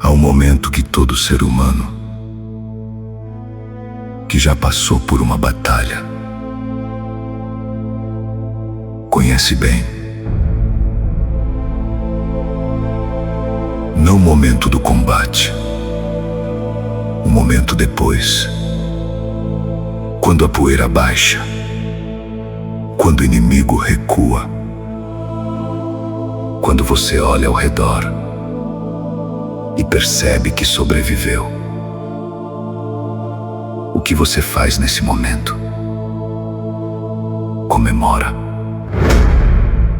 Há um momento que todo ser humano que já passou por uma batalha conhece bem. Não o momento do combate, o momento depois, quando a poeira baixa, quando o inimigo recua, quando você olha ao redor e percebe que sobreviveu. O que você faz nesse momento? Comemora.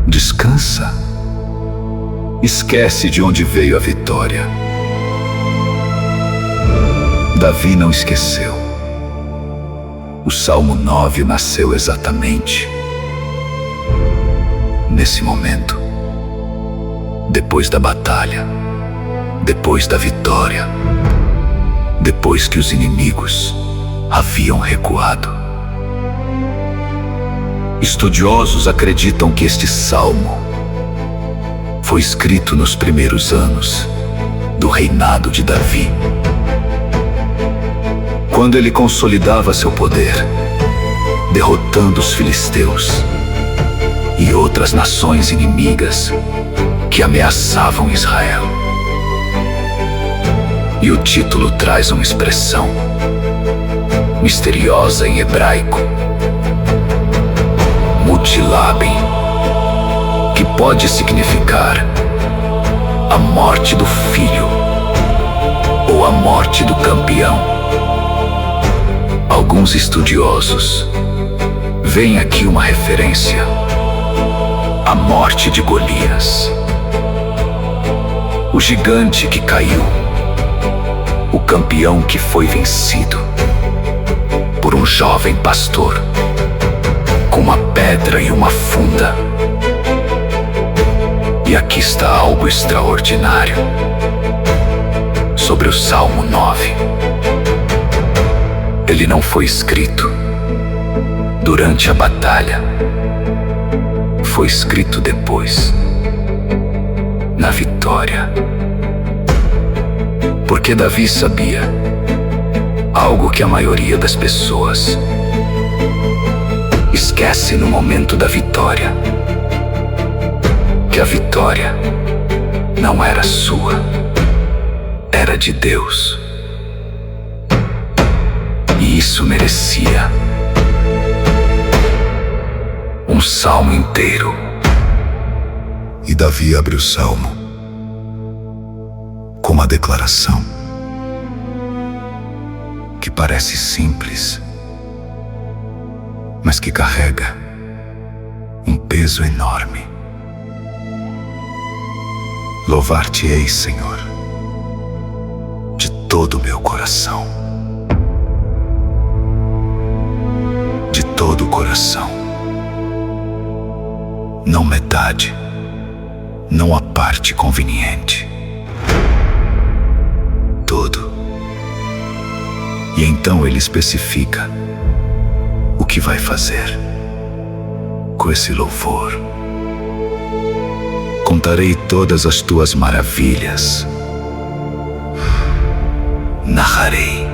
Descansa. Esquece de onde veio a vitória. Davi não esqueceu. O Salmo 9 nasceu exatamente nesse momento. Depois da batalha, depois da vitória, depois que os inimigos haviam recuado. Estudiosos acreditam que este salmo foi escrito nos primeiros anos do reinado de Davi, quando ele consolidava seu poder, derrotando os filisteus e outras nações inimigas que ameaçavam Israel. E o título traz uma expressão misteriosa em hebraico, Mutilabim, que pode significar a morte do filho ou a morte do campeão. Alguns estudiosos veem aqui uma referência à morte de Golias, o gigante que caiu, o campeão que foi vencido por um jovem pastor com uma pedra e uma funda. E aqui está algo extraordinário sobre o Salmo 9. Ele não foi escrito durante a batalha, foi escrito depois, na vitória. Porque Davi sabia algo que a maioria das pessoas esquece no momento da vitória: que a vitória não era sua, era de Deus. E isso merecia um salmo inteiro. E Davi abre o salmo com uma declaração que parece simples, mas que carrega um peso enorme. Louvar-te-ei, Senhor, de todo o meu coração, de todo o coração, não metade, não a parte conveniente, todo. E então ele especifica o que vai fazer com esse louvor. Contarei todas as tuas maravilhas, narrarei,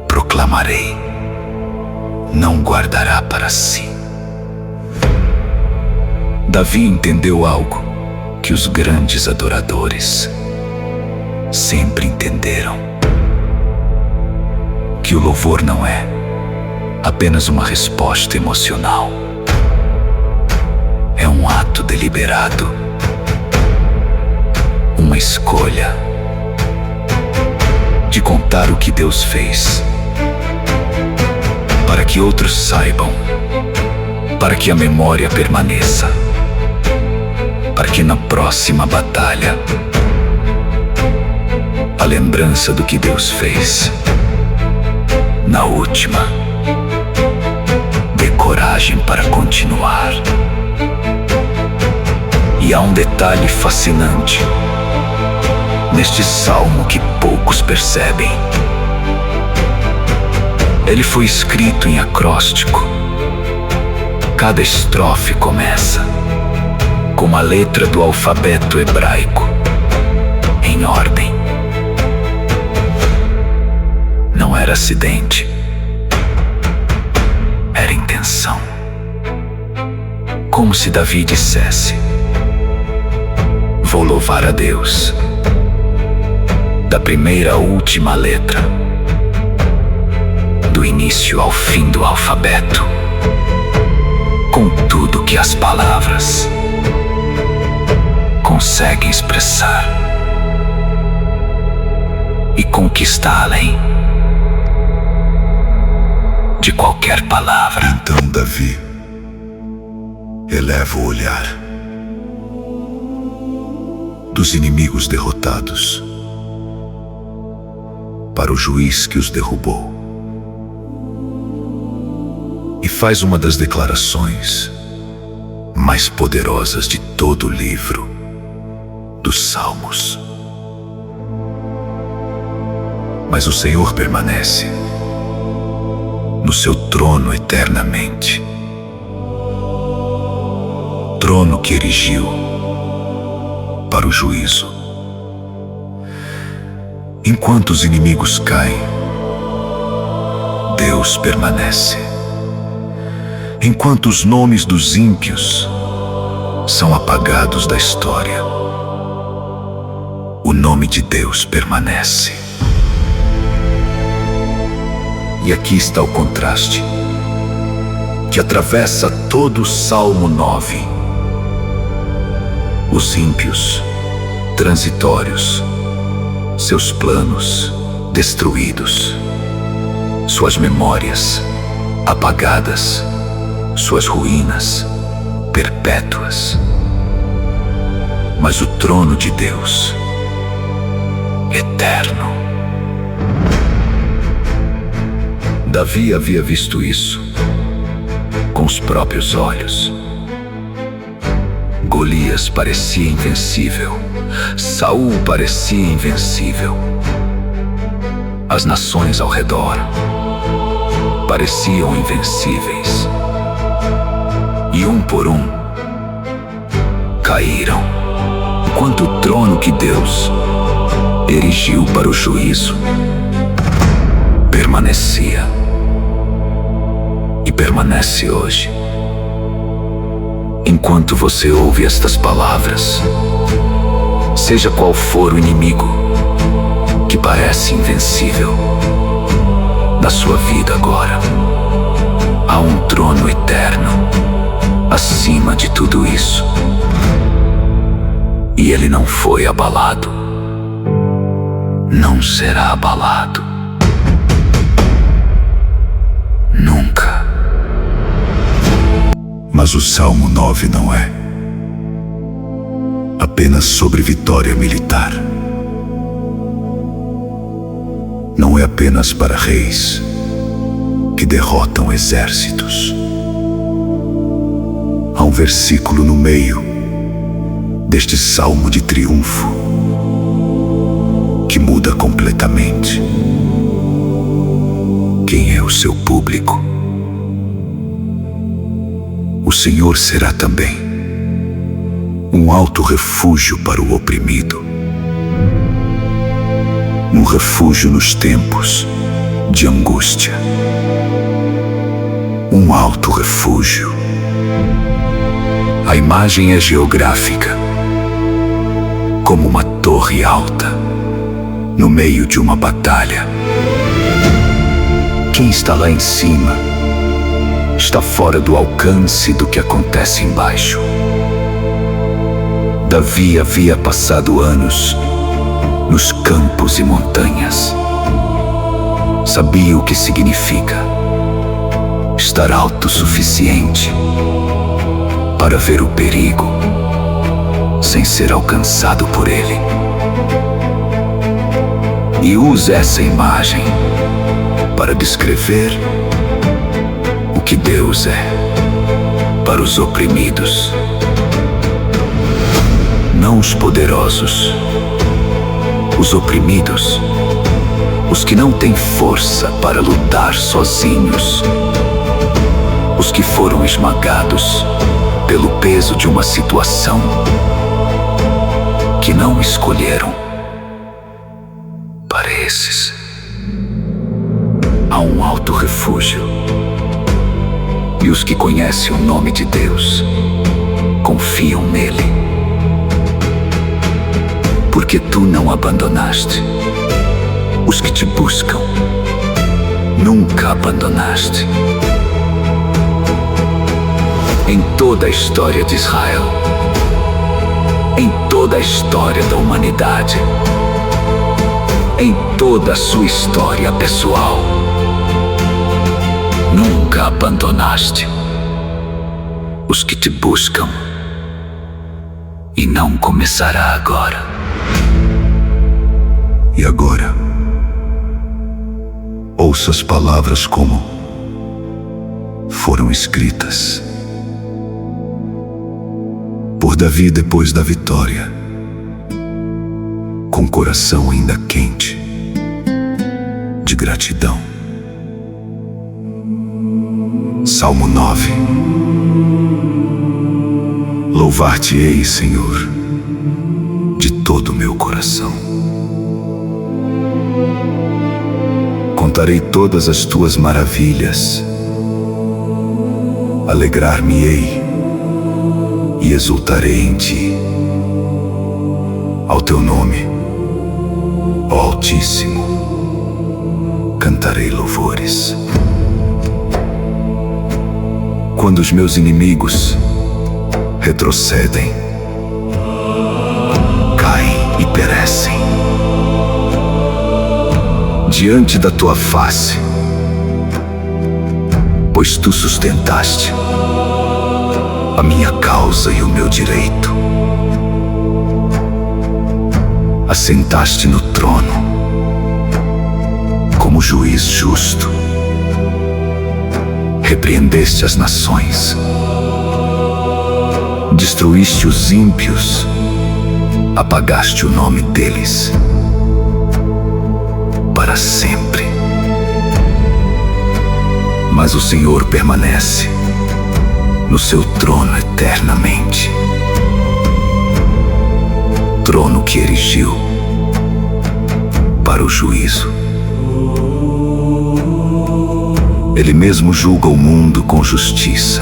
proclamarei, não guardará para si. Davi entendeu algo que os grandes adoradores sempre entenderam: que o louvor não é apenas uma resposta emocional, é um ato deliberado, uma escolha de contar o que Deus fez, para que outros saibam, para que a memória permaneça, para que na próxima batalha a lembrança do que Deus fez na última dê coragem para continuar. E há um detalhe fascinante neste salmo que poucos percebem. Ele foi escrito em acróstico. Cada estrofe começa com uma letra do alfabeto hebraico, em ordem. era acidente. Era intenção. Como se Davi dissesse: vou louvar a Deus, da primeira à última letra, do início ao fim do alfabeto, com tudo que as palavras conseguem expressar e conquistar além de qualquer palavra. Então Davi eleva o olhar dos inimigos derrotados para o juiz que os derrubou e faz uma das declarações mais poderosas de todo o livro dos Salmos. Mas o Senhor permanece no seu trono eternamente, trono que erigiu para o juízo. Enquanto os inimigos caem, Deus permanece. Enquanto os nomes dos ímpios são apagados da história, o nome de Deus permanece. E aqui está o contraste que atravessa todo o Salmo 9. Os ímpios, transitórios, seus planos destruídos, suas memórias apagadas, suas ruínas perpétuas. Mas o trono de Deus, eterno. Davi havia visto isso com os próprios olhos. Golias parecia invencível, Saul parecia invencível. As nações ao redor pareciam invencíveis. E um por um caíram, enquanto o trono que Deus erigiu para o juízo permanecia e permanece hoje. Enquanto você ouve estas palavras, seja qual for o inimigo que parece invencível na sua vida agora, há um trono eterno acima de tudo isso, e ele não foi abalado, não será abalado nunca. Mas o Salmo 9 não é apenas sobre vitória militar. Não é apenas para reis que derrotam exércitos. Há um versículo no meio deste salmo de triunfo que muda completamente quem é o seu público. O Senhor será também um alto refúgio para o oprimido, um refúgio nos tempos de angústia, um alto refúgio. A imagem é geográfica, como uma torre alta no meio de uma batalha. Quem está lá em cima está fora do alcance do que acontece embaixo. Davi havia passado anos nos campos e montanhas. Sabia o que significa estar autossuficiente para ver o perigo sem ser alcançado por ele. E usa essa imagem para descrever o que Deus é para os oprimidos. Não os poderosos, os oprimidos, os que não têm força para lutar sozinhos, os que foram esmagados pelo peso de uma situação que não escolheram. Para esses, há um alto refúgio, e os que conhecem o nome de Deus confiam nele. Porque tu não abandonaste os que te buscam, nunca abandonaste. Em toda a história de Israel, em toda a história da humanidade, em toda a sua história pessoal, nunca abandonaste os que te buscam, e não começará agora. E agora, ouça as palavras como foram escritas por Davi depois da vitória, com coração ainda quente de gratidão. Salmo 9. Louvar-te-ei, Senhor, de todo o meu coração. Contarei todas as tuas maravilhas, alegrar-me-ei e exultarei em ti. Ao teu nome, ó Altíssimo, cantarei louvores. Quando os meus inimigos retrocedem, caem e perecem diante da tua face, pois tu sustentaste a minha causa e o meu direito. Assentaste no trono como juiz justo. Repreendeste as nações, destruíste os ímpios, apagaste o nome deles para sempre. Mas o Senhor permanece no seu trono eternamente, trono que erigiu para o juízo. Ele mesmo julga o mundo com justiça,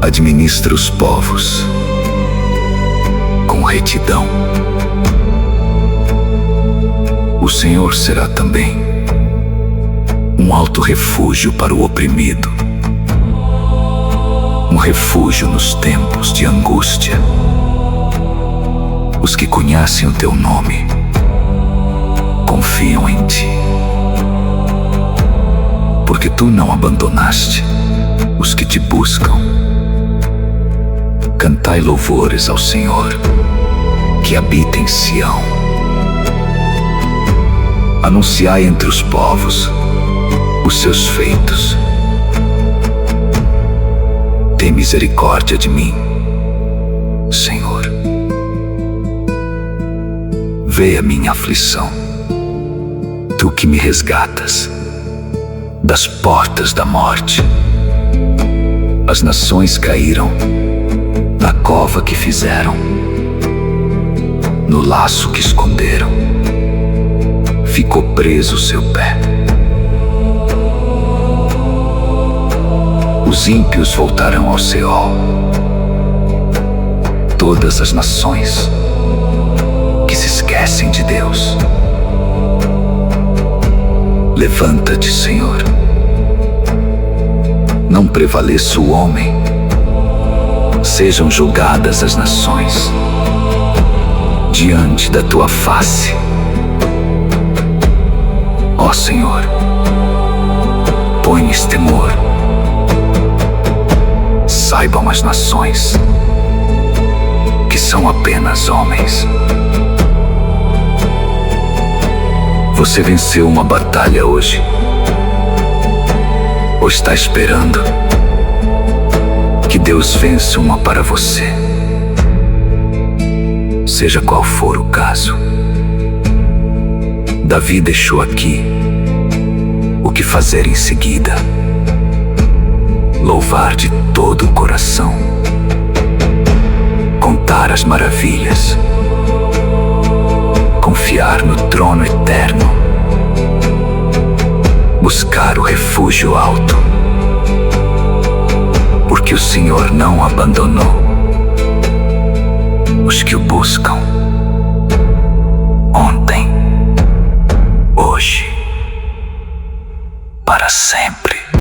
administra os povos com retidão. O Senhor será também um alto refúgio para o oprimido, um refúgio nos tempos de angústia. Os que conhecem o teu nome confiam em ti, porque tu não abandonaste os que te buscam. Cantai louvores ao Senhor, que habita em Sião. Anunciai entre os povos os seus feitos. Tem misericórdia de mim, Senhor. Vê a minha aflição, tu que me resgatas das portas da morte. As nações caíram na cova que fizeram, no laço que esconderam. Ficou preso o seu pé. Os ímpios voltarão ao Seol. Todas as nações que se esquecem de Deus. Levanta-te, Senhor. Não prevaleça o homem. Sejam julgadas as nações diante da tua face. Ó Senhor, põe-lhes temor. Saibam as nações que são apenas homens. Você venceu uma batalha hoje? Ou está esperando que Deus vença uma para você? Seja qual for o caso, Davi deixou aqui o que fazer em seguida: louvar de todo o coração, contar as maravilhas, confiar no trono eterno, buscar o refúgio alto, porque o Senhor não abandonou os que o buscam, ontem, hoje, para sempre.